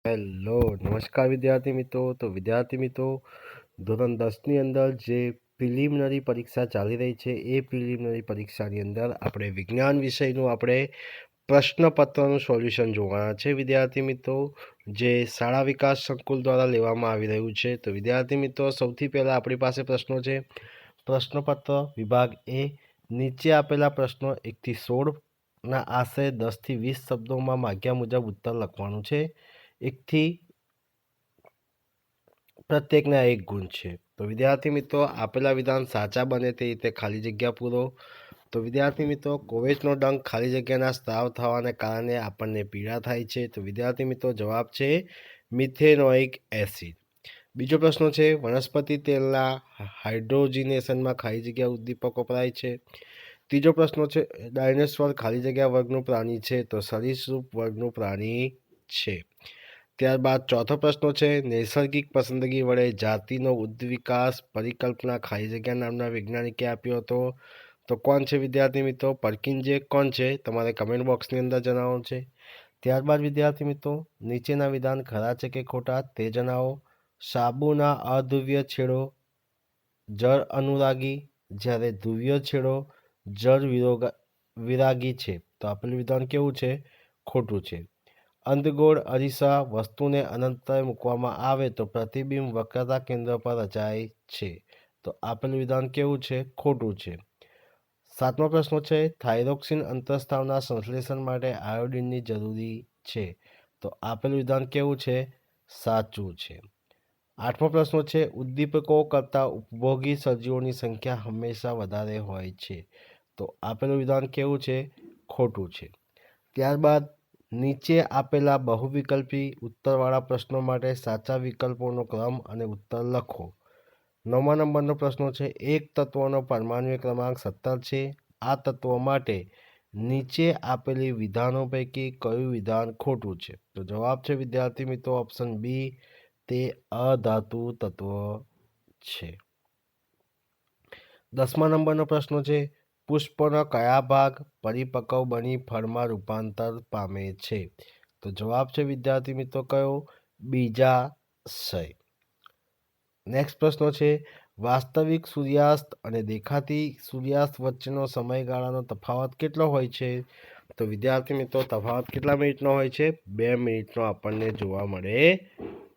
Hello નમસ્કાર વિદ્યાર્થી મિત્રો. તો વિદ્યાર્થી મિત્રો, ધોરણ 10ની અંદર જે પ્રિલિમિનરી પરીક્ષા ચાલી રહી છે એ પ્રિલિમિનરી પરીક્ષાની અંદર આપણે વિજ્ઞાન વિષયનું આપણે પ્રશ્નપત્રનું સોલ્યુશન જોવાના છે વિદ્યાર્થી મિત્રો, જે શાળા વિકાસ સંકુલ દ્વારા લેવામાં આવી રહ્યું છે. તો વિદ્યાર્થી મિત્રો, સૌથી પહેલાં આપણી પાસે પ્રશ્નો છે. પ્રશ્નપત્ર વિભાગ એ, નીચે આપેલા પ્રશ્નો 1 થી 16ના આશરે 10 થી 20 શબ્દોમાં માગ્યા મુજબ ઉત્તર લખવાનું છે. પ્રત્યેકના 1 ગુણ છે. તો વિદ્યાર્થી મિત્રો, આપેલા વિધાન સાચા બને તે રીતે ખાલી જગ્યા પૂરો. તો વિદ્યાર્થી મિત્રો, કોવેચનો ડંખ ખાલી જગ્યાના સ્ત્રાવ થવાને કારણે આપણને પીડા થાય છે. તો વિદ્યાર્થી મિત્રો, જવાબ છે મિથેનોઇક એસિડ. બીજો પ્રશ્ન છે, વનસ્પતિ તેલના હાઇડ્રોજનેશનમાં ખાલી જગ્યા ઉદ્દીપક વપરાય છે. ત્રીજો પ્રશ્ન છે, ડાયનોસોર ખાલી જગ્યા વર્ગનું પ્રાણી છે. તો સરીસૃપ વર્ગનું પ્રાણી છે. ત્યારબાદ ચોથો પ્રશ્ન છે, નૈસર્ગિક પસંદગી વડે જાતિનો ઉદ્વિકાસ પરિકલ્પના ખાલી જગ્યા નામના વૈજ્ઞાનિકે આપ્યો હતો. તો કોણ છે વિદ્યાર્થી મિત્રો? પરકિન્જે. કોણ છે? તમારે કમેન્ટ બોક્સની અંદર જણાવવાનું છે. ત્યારબાદ વિદ્યાર્થી મિત્રો, નીચેના વિધાન ખરા છે કે ખોટા તે જણાવો. સાબુના અધ્રુવ્ય છેડો જળ અનુરાગી, જ્યારે ધ્રુવ્ય છેડો જળ વિરાગી છે. તો આપેલું વિધાન કેવું છે? ખોટું છે. અંધગોળ અરીસા વસ્તુને અનંતરે મૂકવામાં આવે તો પ્રતિબિંબ વક્રતા કેન્દ્ર પર રચાય છે. તો આપેલું વિધાન કેવું છે? ખોટું છે. 7મો પ્રશ્ન છે, થાઇરોક્સિન અંતઃસ્ત્રાવના સંશ્લેષણ માટે આયોડિનની જરૂરી છે. તો આપેલું વિધાન કેવું છે? સાચું છે. 8મો પ્રશ્ન છે, ઉદ્દીપકો કરતાં ઉપભોગી સજીવોની સંખ્યા હંમેશા વધારે હોય છે. તો આપેલું વિધાન કેવું છે? ખોટું છે. ત્યારબાદ નીચે આપેલા બહુવિકલ્પી ઉત્તરવાળા પ્રશ્નો માટે સાચા વિકલ્પોનો ક્રમ અને ઉત્તર લખો. 9મા નંબરનો પ્રશ્ન છે, એક તત્વનો પરમાણ્વીય ક્રમાંક 17 છે. આ તત્વ માટે નીચે આપેલી વિધાનો પૈકી કયું વિધાન ખોટું છે? તો જવાબ છે વિદ્યાર્થી મિત્રો ઓપ્શન બી, તે અધાતુ તત્વ છે. 10મા નંબરનો પ્રશ્ન છે, પુષ્પનો કયા ભાગ પરિપક્વ બની ફળમાં રૂપાંતર પામે છે? તો જવાબ છે વિદ્યાર્થી મિત્રો કયો? બીજાશય. નેક્સ્ટ પ્રશ્ન છે, વાસ્તવિક સૂર્યાસ્ત અને દેખાતી સૂર્યાસ્ત વચ્ચેનો સમયગાળાનો તફાવત કેટલો હોય છે? તો વિદ્યાર્થી મિત્રો, તફાવત કેટલા મિનિટનો હોય છે? 2 મિનિટનો આપણને જોવા મળે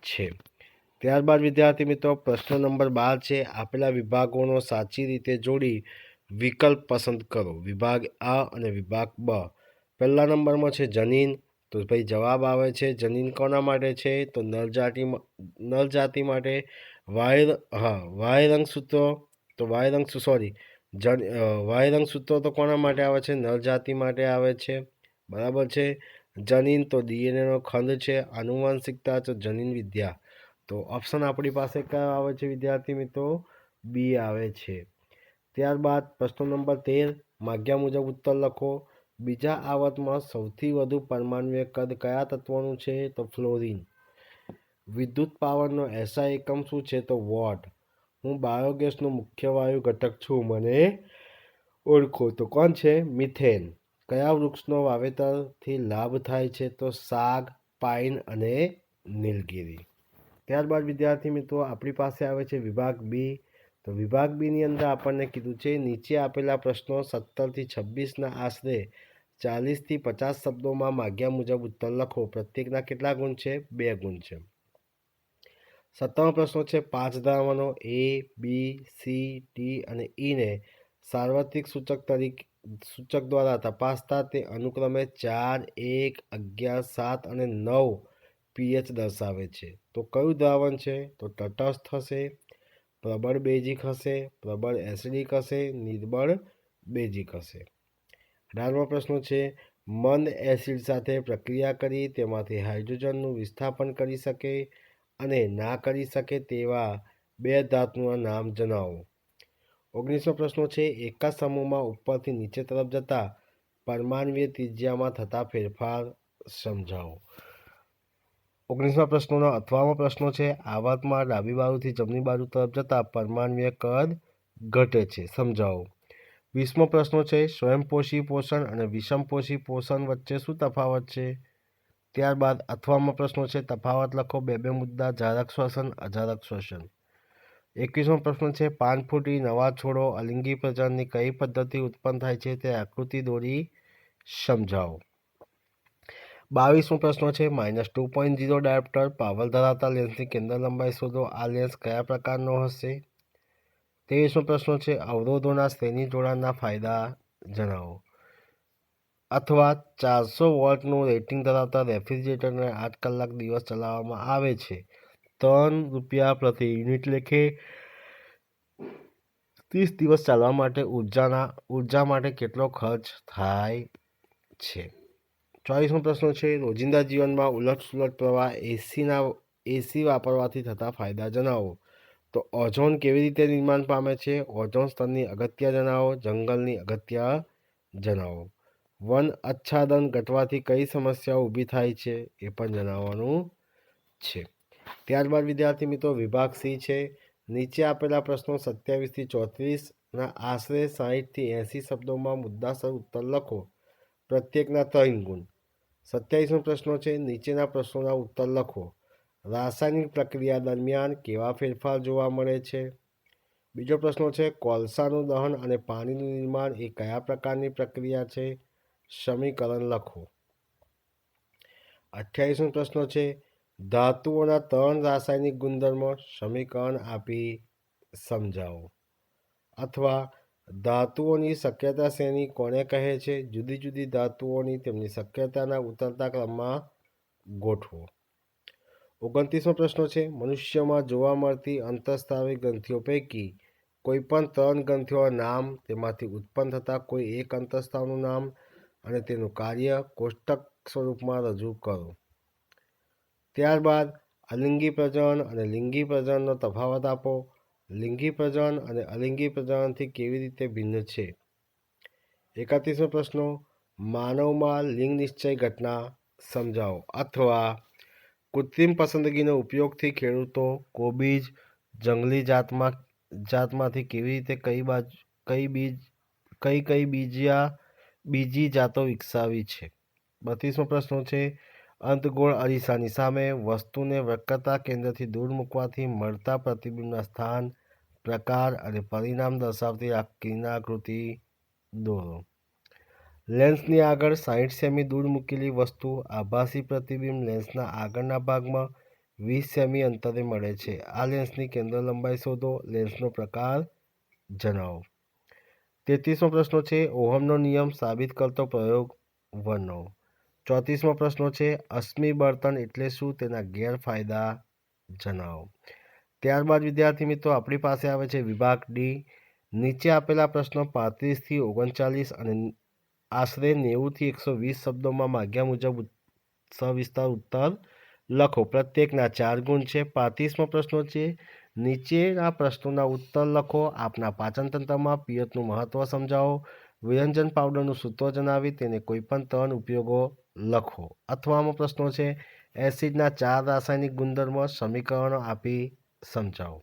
છે. ત્યારબાદ વિદ્યાર્થી મિત્રો, પ્રશ્ન નંબર 12 છે, આપેલા વિભાગોનો સાચી રીતે જોડી વિકલ્પ પસંદ કરો. વિભાગ અ અને વિભાગ બ. પહેલા નંબરમાં છે જનીન. તો ભાઈ જવાબ આવે છે જનીન કોના માટે છે? તો નર જાતિ માટે. વાય રંગસૂત્રો. તો વાય રંગસૂત્રો તો કોના માટે આવે છે? નર જાતિ માટે આવે છે. બરાબર છે. જનીન તો ડીએનએનો ખંડ છે. આનુવંશિકતા તો જનીન વિદ્યા. તો ઓપ્શન આપણી પાસે કયો આવે છે વિદ્યાર્થી મિત્રો? બી આવે છે. ત્યારબાદ પ્રશ્ન નંબર 13, માગ્યા મુજબ ઉત્તર લખો. બીજા આવર્તમાં સૌથી વધુ પરમાણ્વીય કદ કયા તત્વનું છે? તો ફ્લોરિન. વિદ્યુત પાવરનો એસઆઈ એકમ શું છે? તો વોટ. હું બાયોગેસનો મુખ્ય વાયુ ઘટક છું, મને ઓળખો. તો કોણ છે? મિથેન. કયા વૃક્ષનો વાવેતરથી લાભ થાય છે? તો સાગ, પાઇન અને નીલગિરી. ત્યારબાદ વિદ્યાર્થી મિત્રો, આપણી પાસે આવે છે વિભાગ બી. તો વિભાગ બીની અંદર આપણને કીધું છે, નીચે આપેલા પ્રશ્નો 17થી 26ના આશરે 40થી 50 શબ્દોમાં માગ્યા મુજબ ઉત્તર લખો. પ્રત્યેકના કેટલા ગુણ છે? 2 ગુણ છે. 17મો પ્રશ્ન છે, 5 ધારવાનો એ, બી, સી, ડી અને ઈને સાર્વત્રિક સૂચક દ્વારા તપાસતા તે અનુક્રમે 4, 1, 11, 7 અને 9 પીએચ દર્શાવે છે. તો કયું દ્રાવણ છે? તો તટસ્થ હશે, પ્રબળ બેઝિક હશે, પ્રબળ એસિડિક હશે, નિર્બળ બેઝિક હશે. 18મો પ્રશ્ન છે, મંદ એસિડ સાથે પ્રક્રિયા કરી તેમાંથી હાઇડ્રોજનનું વિસ્થાપન કરી શકે અને ના કરી શકે તેવા 2 ધાતુના નામ જણાવો. 19મો પ્રશ્ન છે, એક જ સમૂહમાં ઉપરથી નીચે તરફ જતા પરમાણ્વીય ત્રિજ્યામાં થતા ફેરફાર સમજાવો. 19મા પ્રશ્નનો 8મો પ્રશ્ન છે, આવર્તમાં ડાબી બાજુથી જમણી બાજુ તરફ જતા પરમાણ્વીય કદ ઘટે છે, સમજાવો. 20મો પ્રશ્ન છે, સ્વયંપોષી પોષણ અને વિષમપોષી પોષણ વચ્ચે શું તફાવત છે? ત્યારબાદ અથવામાં પ્રશ્નો છે, તફાવત લખો, બે બે મુદ્દા, જારક શ્વસન, અજારક શ્વસન. 21મો પ્રશ્ન છે, પાન ફૂટી નવા છોડો અલિંગી પ્રજનનની કઈ પદ્ધતિ ઉત્પન્ન થાય છે તે આકૃતિ દોરી સમજાવો. 22મો પ્રશ્ન છે, -2.0 ડાયોપ્ટર પાવર ધરાવતા લેન્સની કેન્દ્ર લંબાઈ શોધો. આ લેન્સ કયા પ્રકારનો હશે? 23મો પ્રશ્ન છે, અવરોધોના શ્રેણી જોડાણના ફાયદા જણાવો. અથવા 400 વોલ્ટનું રેટિંગ ધરાવતા રેફ્રિજરેટરને 8 કલાક દિવસ ચલાવવામાં આવે છે, ₹3 પ્રતિ યુનિટ લેખે 30 દિવસ ચાલવા માટે ઉર્જા માટે કેટલો ખર્ચ થાય છે? 24મો પ્રશ્ન છે, રોજિંદા જીવનમાં ઉલટસુલટ પ્રવાહ એસી વાપરવાથી થતા ફાયદા જણાવો. તો ઓઝોન કેવી રીતે નિર્માણ પામે છે? ઓઝોન સ્તરની અગત્ય જણાવો. જંગલની અગત્ય જણાવો. વન આચ્છાદન ઘટવાથી કઈ સમસ્યાઓ ઊભી થાય છે એ પણ જણાવવાનું છે. ત્યારબાદ વિદ્યાર્થી મિત્રો વિભાગ સી છે. નીચે આપેલા પ્રશ્નો 27થી 34ના આશરે 60થી 80 શબ્દોમાં મુદ્દાસર ઉત્તર લખો. પ્રત્યેકના 3 ગુણ. 27મો પ્રશ્ન છે, નીચેના પ્રશ્નોના ઉત્તર લખો. રાસાયણિક પ્રક્રિયા દરમિયાન કેવા ફેરફાર જોવા મળે છે? બીજો પ્રશ્ન છે, કોલસાનું દહન અને પાણીનું નિર્માણ એ કયા પ્રકારની પ્રક્રિયા છે? સમીકરણ લખો. 28મો પ્રશ્ન છે, ધાતુઓના 3 રાસાયણિક ગુણધર્મો સમીકરણ આપી સમજાવો. અથવા ધાતુઓની શક્યતા શ્રેણી કોને કહે છે? જુદી જુદી ધાતુઓની તેમની શક્યતાના ઉતરતા ક્રમમાં ગોઠવો. 29મો પ્રશ્ન છે, મનુષ્યમાં જોવા મળતી અંતઃસ્રાવી ગ્રંથિઓ પૈકી કોઈપણ 3 ગ્રંથિઓના નામ, તેમાંથી ઉત્પન્ન થતા કોઈ એક અંતઃસ્રાવનું નામ અને તેનું કાર્ય કોષ્ટક સ્વરૂપમાં રજૂ કરો. ત્યારબાદ અલિંગી પ્રજનન અને લિંગી પ્રજનનનો તફાવત આપો. લિંગી પ્રજનન અને અલિંગી પ્રજનનથી કેવી રીતે ભિન્ન છે? 31મો પ્રશ્ન, માનવમાં લિંગ નિશ્ચય ઘટના સમજાવો. અથવા કૃત્રિમ પસંદગીનો ઉપયોગથી ખેડૂતો કોબીજ જંગલી જાતમાંથી કેવી રીતે કઈ બીજી જાતો વિકસાવી છે? 32મો પ્રશ્ન છે, અંતગોળ અરીસાની સામે વસ્તુને વક્રતા કેન્દ્રથી દૂર મૂકવાથી મળતા પ્રતિબિંબના સ્થાન, પ્રકાર અને પરિણામ દર્શાવતી કિરણાકૃતિ દોરો. લેન્સની આગળ 60 સેમી દૂર મૂકેલી વસ્તુ આભાસી પ્રતિબિંબ લેન્સના આગળના ભાગમાં 20 સેમી અંતરે મળે છે. આ લેન્સની કેન્દ્ર લંબાઈ શોધો. લેન્સનો પ્રકાર જણાવો. 33મો પ્રશ્ન છે, ઓહમનો નિયમ સાબિત કરતો પ્રયોગ વર્ણવો. 34મો પ્રશ્ન છે, અશ્મિ બળતણ એટલે શું? તેના ગેરફાયદા જણાવો. ત્યારબાદ વિદ્યાર્થી મિત્રો આપણી પાસે આવે છે વિભાગ ડી. નીચે આપેલા પ્રશ્નો 35થી 39 અને આશરે 90થી 120 શબ્દોમાં માગ્યા મુજબ સવિસ્તાર ઉત્તર લખો. પ્રત્યેકના 4 ગુણ છે. 35મો પ્રશ્ન છે, નીચેના પ્રશ્નોના ઉત્તર લખો. આપના પાચનતંત્રમાં પિયતનું મહત્વ સમજાવો. વિરંજન પાવડરનું સૂત્ર જણાવી તેને કોઈપણ 3 ઉપયોગો લખો. અથવાનો પ્રશ્નો છે, એસિડના 4 રાસાયણિક ગુણધર્મો સમીકરણો આપી સમજાવો.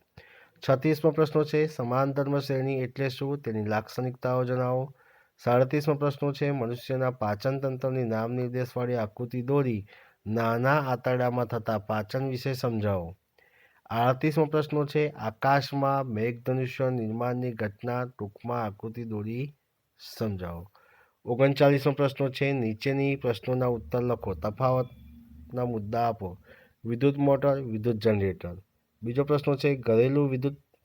36મો પ્રશ્ન છે, સમાનધર્મ શ્રેણી એટલે શું? તેની લાક્ષણિકતાઓ જણાવો. 37મો પ્રશ્ન છે, મનુષ્યના પાચન તંત્રની નામ નિર્દેશવાળી આકૃતિ દોરી નાના આંતરડામાં થતા પાચન વિશે સમજાવો. 38મો પ્રશ્ન છે, આકાશમાં મેઘધનુષ્ય નિર્માણની ઘટના ટૂંકમાં આકૃતિ દોરી સમજાવો. 39મો પ્રશ્ન છે, નીચેની પ્રશ્નોના ઉત્તર લખો. તફાવતના મુદ્દા આપો. વિદ્યુત મોટર, વિદ્યુત જનરેટર. બીજો પ્રશ્ન છે,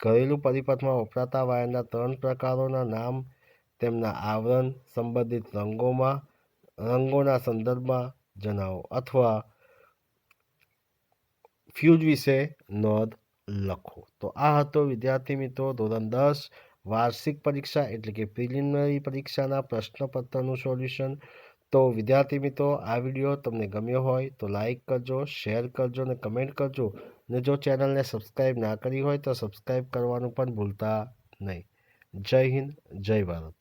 ઘરેલું પરિપથમાં વપરાતા વાયરના 3 પ્રકારોના નામ તેમના આવરણ સંબંધિત રંગોના સંદર્ભમાં જણાવો. અથવા ફ્યુઝ વિશે નોંધ લખો. તો આ હતો વિદ્યાર્થી મિત્રો ધોરણ 10 વાર્ષિક પરીક્ષા એટલે કે પ્રિલિમિનરી પરીક્ષાના પ્રશ્નપત્રનું સોલ્યુશન. તો વિદ્યાર્થી મિત્રો આ વિડીયો તમને ગમ્યો હોય તો લાઈક કરજો, શેર કરજો અને કમેન્ટ કરજો. અને જો ચેનલને સબસ્ક્રાઈબ ના કરી હોય તો સબસ્ક્રાઈબ કરવાનું પણ ભૂલતા નહીં. જય હિન્દ, જય ભારત.